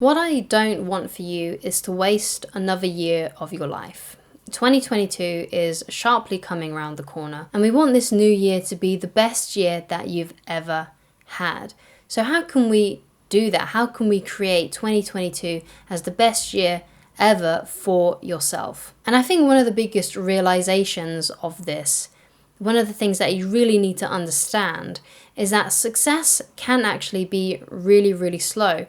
What I don't want for you is to waste another year of your life. 2022 is sharply coming around the corner, and we want this new year to be the best year that you've ever had. So how can we do that? How can we create 2022 as the best year ever for yourself? And I think one of the biggest realizations of this, one of the things that you really need to understand, is that success can actually be really, really slow.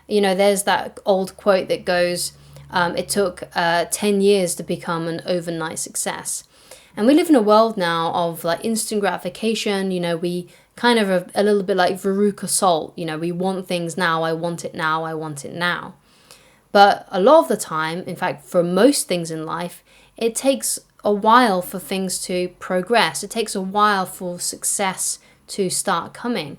There's that old quote that goes, it took 10 years to become an overnight success. And we live in a world now of like instant gratification. We kind of are a little bit like Veruca Salt. We want things now. I want it now. I want it now. But a lot of the time, in fact, for most things in life, it takes a while for things to progress. It takes a while for success to start coming.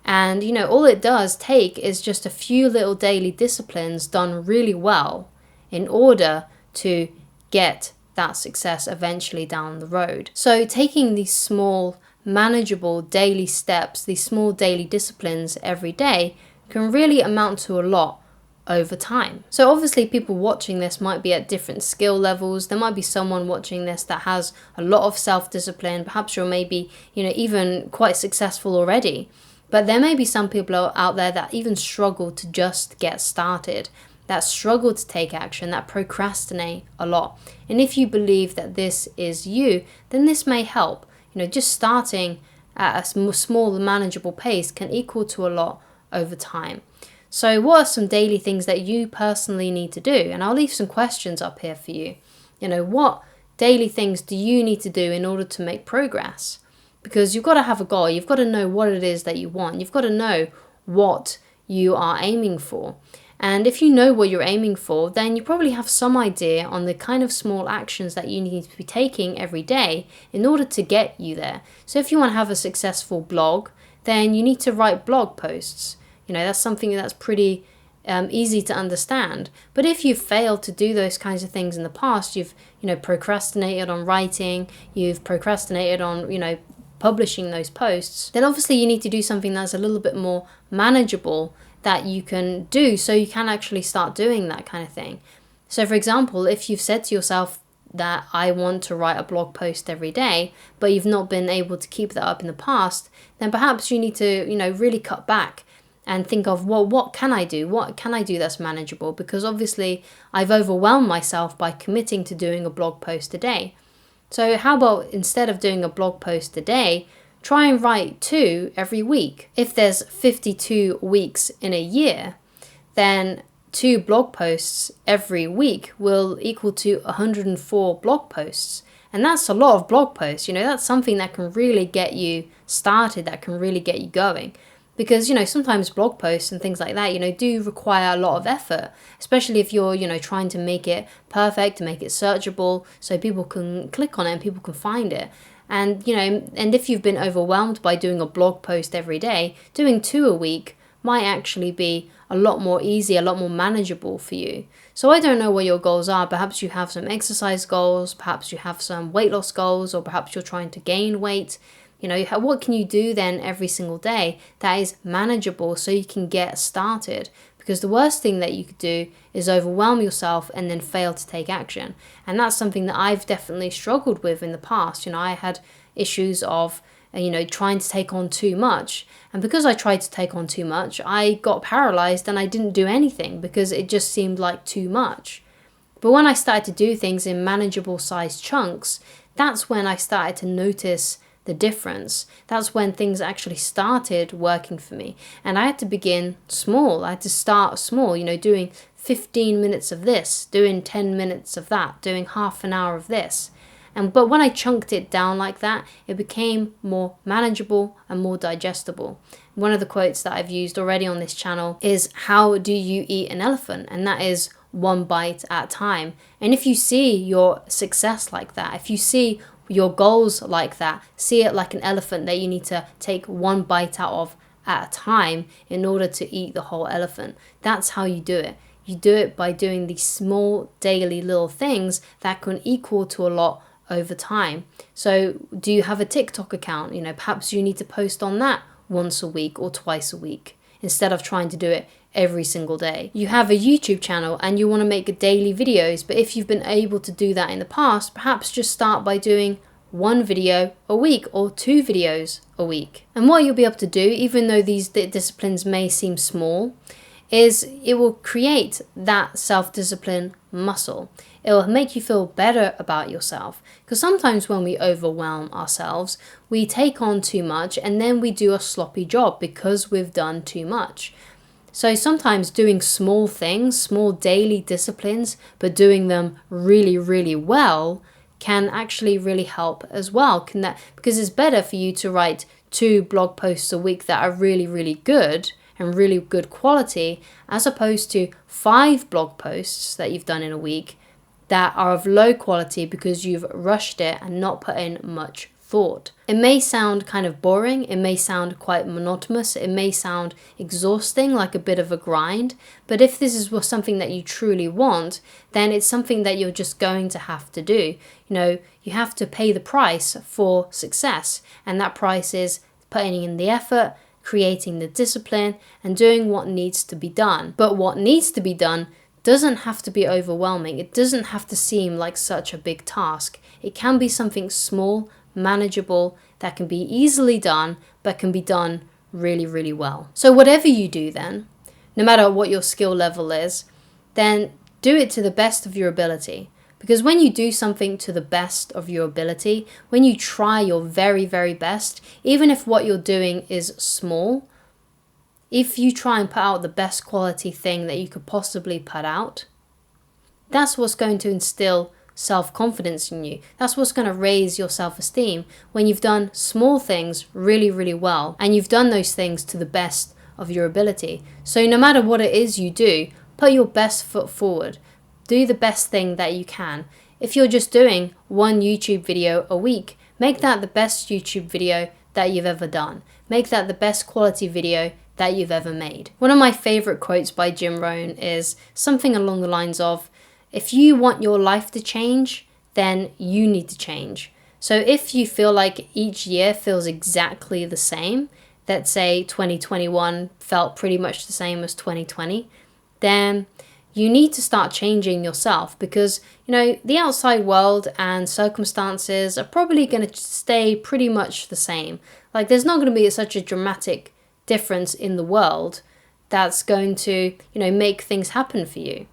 And, all it does take is just a few little daily disciplines done really well in order to get that success eventually down the road. So taking these small, manageable daily steps, these small daily disciplines every day can really amount to a lot over time. So obviously people watching this might be at different skill levels. There might be someone watching this that has a lot of self-discipline. Perhaps you're maybe, even quite successful already. But there may be some people out there that even struggle to just get started, that struggle to take action, that procrastinate a lot. And if you believe that this is you, then this may help. Just starting at a small, manageable pace can equal to a lot over time. So what are some daily things that you personally need to do? And I'll leave some questions up here for you. What daily things do you need to do in order to make progress? Because you've got to have a goal. You've got to know what it is that you want. You've got to know what you are aiming for. And if you know what you're aiming for, then you probably have some idea on the kind of small actions that you need to be taking every day in order to get you there. So if you want to have a successful blog, then you need to write blog posts. That's something that's pretty easy to understand. But if you've failed to do those kinds of things in the past, you've procrastinated on writing, you've procrastinated on publishing those posts, then obviously you need to do something that's a little bit more manageable that you can do, so you can actually start doing that kind of thing. So for example, if you've said to yourself that I want to write a blog post every day, but you've not been able to keep that up in the past, then perhaps you need to really cut back and think of, well, what can I do? What can I do that's manageable? Because obviously I've overwhelmed myself by committing to doing a blog post a day. So how about instead of doing a blog post a day, try and write 2 every week. If there's 52 weeks in a year, then 2 blog posts every week will equal to 104 blog posts. And that's a lot of blog posts. That's something that can really get you started, that can really get you going. Because, sometimes blog posts and things like that, do require a lot of effort, especially if you're, trying to make it perfect, to make it searchable so people can click on it and people can find it. And, and if you've been overwhelmed by doing a blog post every day, doing 2 a week might actually be a lot more easy, a lot more manageable for you. So I don't know what your goals are. Perhaps you have some exercise goals, perhaps you have some weight loss goals, or perhaps you're trying to gain weight. What can you do then every single day that is manageable so you can get started? Because the worst thing that you could do is overwhelm yourself and then fail to take action. And that's something that I've definitely struggled with in the past. I had issues of, trying to take on too much. And because I tried to take on too much, I got paralyzed and I didn't do anything because it just seemed like too much. But when I started to do things in manageable sized chunks, that's when I started to notice the difference. That's when things actually started working for me. And I had to begin small. I had to start small, doing 15 minutes of this, doing 10 minutes of that, doing half an hour of this. But when I chunked it down like that, it became more manageable and more digestible. One of the quotes that I've used already on this channel is, how do you eat an elephant? And that is 1 bite at a time. And if you see your success like that, if you see your goals like that, see it like an elephant that you need to take 1 bite out of at a time in order to eat the whole elephant. That's how you do it. You do it by doing these small daily little things that can equal to a lot over time. So do you have a TikTok account? Perhaps you need to post on that once a week or twice a week instead of trying to do it every single day. You have a YouTube channel and you want to make daily videos, but if you've been able to do that in the past, perhaps just start by doing 1 video a week or 2 videos a week. And what you'll be able to do, even though these disciplines may seem small, is it will create that self-discipline muscle. It will make you feel better about yourself. Because sometimes when we overwhelm ourselves, we take on too much and then we do a sloppy job because we've done too much. So sometimes doing small things, small daily disciplines, but doing them really, really well can actually really help as well. Because it's better for you to write 2 blog posts a week that are really, really good and really good quality, as opposed to 5 blog posts that you've done in a week that are of low quality because you've rushed it and not put in much thought. It may sound kind of boring, it may sound quite monotonous, it may sound exhausting, like a bit of a grind, but if this is something that you truly want, then it's something that you're just going to have to do. You have to pay the price for success, and that price is putting in the effort, creating the discipline, and doing what needs to be done. But what needs to be done doesn't have to be overwhelming. It doesn't have to seem like such a big task. It can be something small, manageable, that can be easily done, but can be done really, really well. So whatever you do then, no matter what your skill level is, then do it to the best of your ability. Because when you do something to the best of your ability, when you try your very, very best, even if what you're doing is small, if you try and put out the best quality thing that you could possibly put out, that's what's going to instill self-confidence in you. That's what's going to raise your self-esteem when you've done small things really, really well, and you've done those things to the best of your ability. So no matter what it is you do, put your best foot forward. Do the best thing that you can. If you're just doing 1 YouTube video a week, make that the best YouTube video that you've ever done. Make that the best quality video that you've ever made. One of my favorite quotes by Jim Rohn is something along the lines of, if you want your life to change, then you need to change. So if you feel like each year feels exactly the same, let's say 2021 felt pretty much the same as 2020, then you need to start changing yourself, because the outside world and circumstances are probably going to stay pretty much the same. Like, there's not going to be such a dramatic difference in the world that's going to make things happen for you,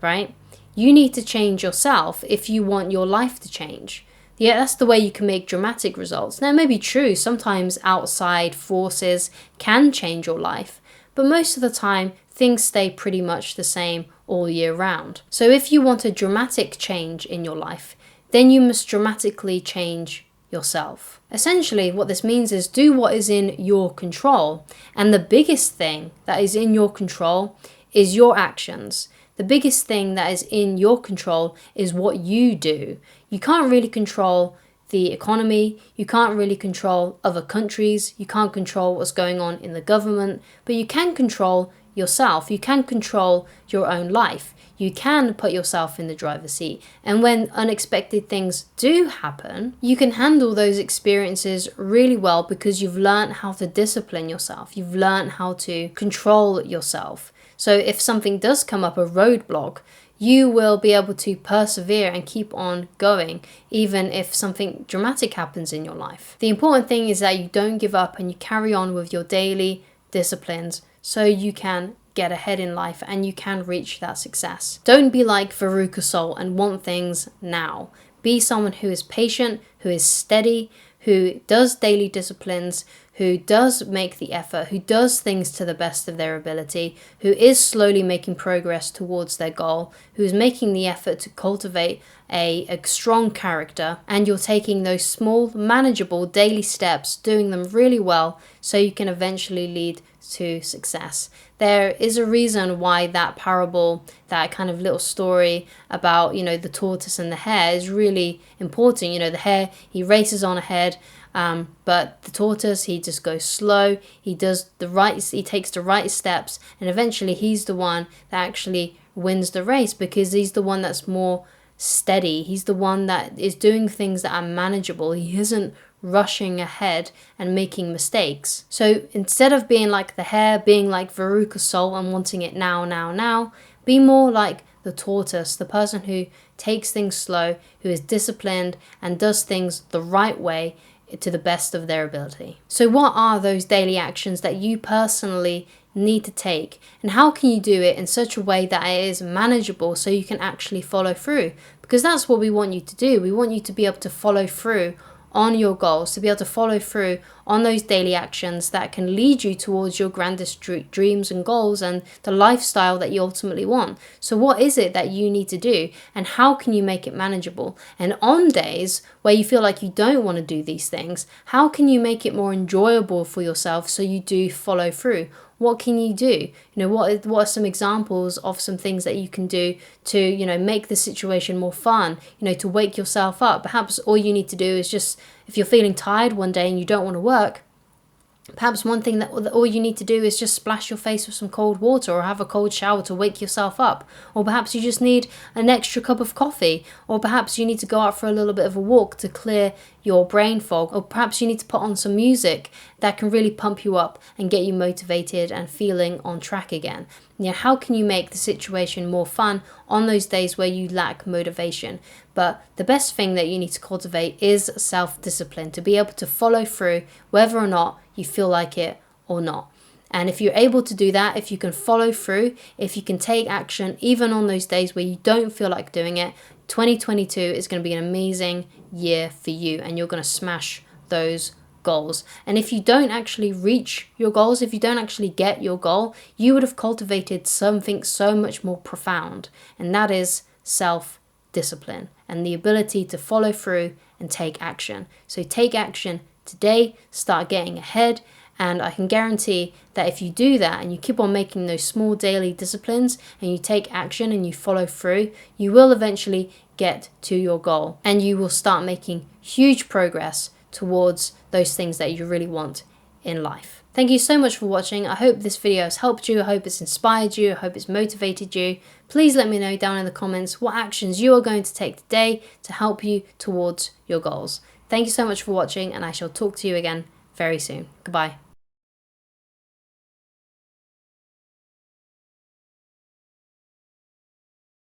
right? You need to change yourself if you want your life to change. Yeah, that's the way you can make dramatic results. Now, it may be true, sometimes outside forces can change your life, but most of the time things stay pretty much the same all year round. So if you want a dramatic change in your life, then you must dramatically change yourself. Essentially, what this means is do what is in your control. And the biggest thing that is in your control is your actions. The biggest thing that is in your control is what you do. You can't really control the economy, you can't really control other countries, you can't control what's going on in the government, but you can control yourself. You can control your own life. You can put yourself in the driver's seat. And when unexpected things do happen, you can handle those experiences really well because you've learned how to discipline yourself. You've learned how to control yourself. So if something does come up, a roadblock, you will be able to persevere and keep on going, even if something dramatic happens in your life. The important thing is that you don't give up and you carry on with your daily disciplines so you can get ahead in life and you can reach that success. Don't be like Veruca Salt and want things now. Be someone who is patient, who is steady, who does daily disciplines, who does make the effort, who does things to the best of their ability, who is slowly making progress towards their goal, who is making the effort to cultivate a strong character, and you're taking those small, manageable daily steps, doing them really well, so you can eventually lead to success. There is a reason why that parable, that kind of little story about, the tortoise and the hare is really important. The hare, he races on ahead, but the tortoise, he just goes slow. He takes the right steps, and eventually he's the one that actually wins the race because he's the one that's more steady. He's the one that is doing things that are manageable. He isn't rushing ahead and making mistakes. So instead of being like the hare, being like Veruca Salt and wanting it now, now, now, be more like the tortoise, the person who takes things slow, who is disciplined and does things the right way to the best of their ability. So what are those daily actions that you personally need to take, and how can you do it in such a way that it is manageable so you can actually follow through? Because that's what we want you to do. We want you to be able to follow through on your goals, to be able to follow through on those daily actions that can lead you towards your grandest dreams and goals and the lifestyle that you ultimately want. So what is it that you need to do, and how can you make it manageable? And on days where you feel like you don't want to do these things, how can you make it more enjoyable for yourself so you do follow through? What can you do? What are some examples of some things that you can do to, make the situation more fun, to wake yourself up? Perhaps all you need to do is just, if you're feeling tired one day and you don't want to work, perhaps one thing that all you need to do is just splash your face with some cold water or have a cold shower to wake yourself up. Or perhaps you just need an extra cup of coffee. Or perhaps you need to go out for a little bit of a walk to clear your brain fog. Or perhaps you need to put on some music that can really pump you up and get you motivated and feeling on track again. How can you make the situation more fun on those days where you lack motivation? But the best thing that you need to cultivate is self-discipline, to be able to follow through whether or not you feel like it or not. And if you're able to do that, if you can follow through, if you can take action, even on those days where you don't feel like doing it, 2022 is going to be an amazing year for you, and you're going to smash those goals. And if you don't actually reach your goals, if you don't actually get your goal, you would have cultivated something so much more profound, and that is self-discipline and the ability to follow through and take action. So take action today, start getting ahead, and I can guarantee that if you do that and you keep on making those small daily disciplines and you take action and you follow through, you will eventually get to your goal, and you will start making huge progress towards those things that you really want in life. Thank you so much for watching. I hope this video has helped you. I hope it's inspired you. I hope it's motivated you. Please let me know down in the comments what actions you are going to take today to help you towards your goals. Thank you so much for watching, and I shall talk to you again very soon. Goodbye.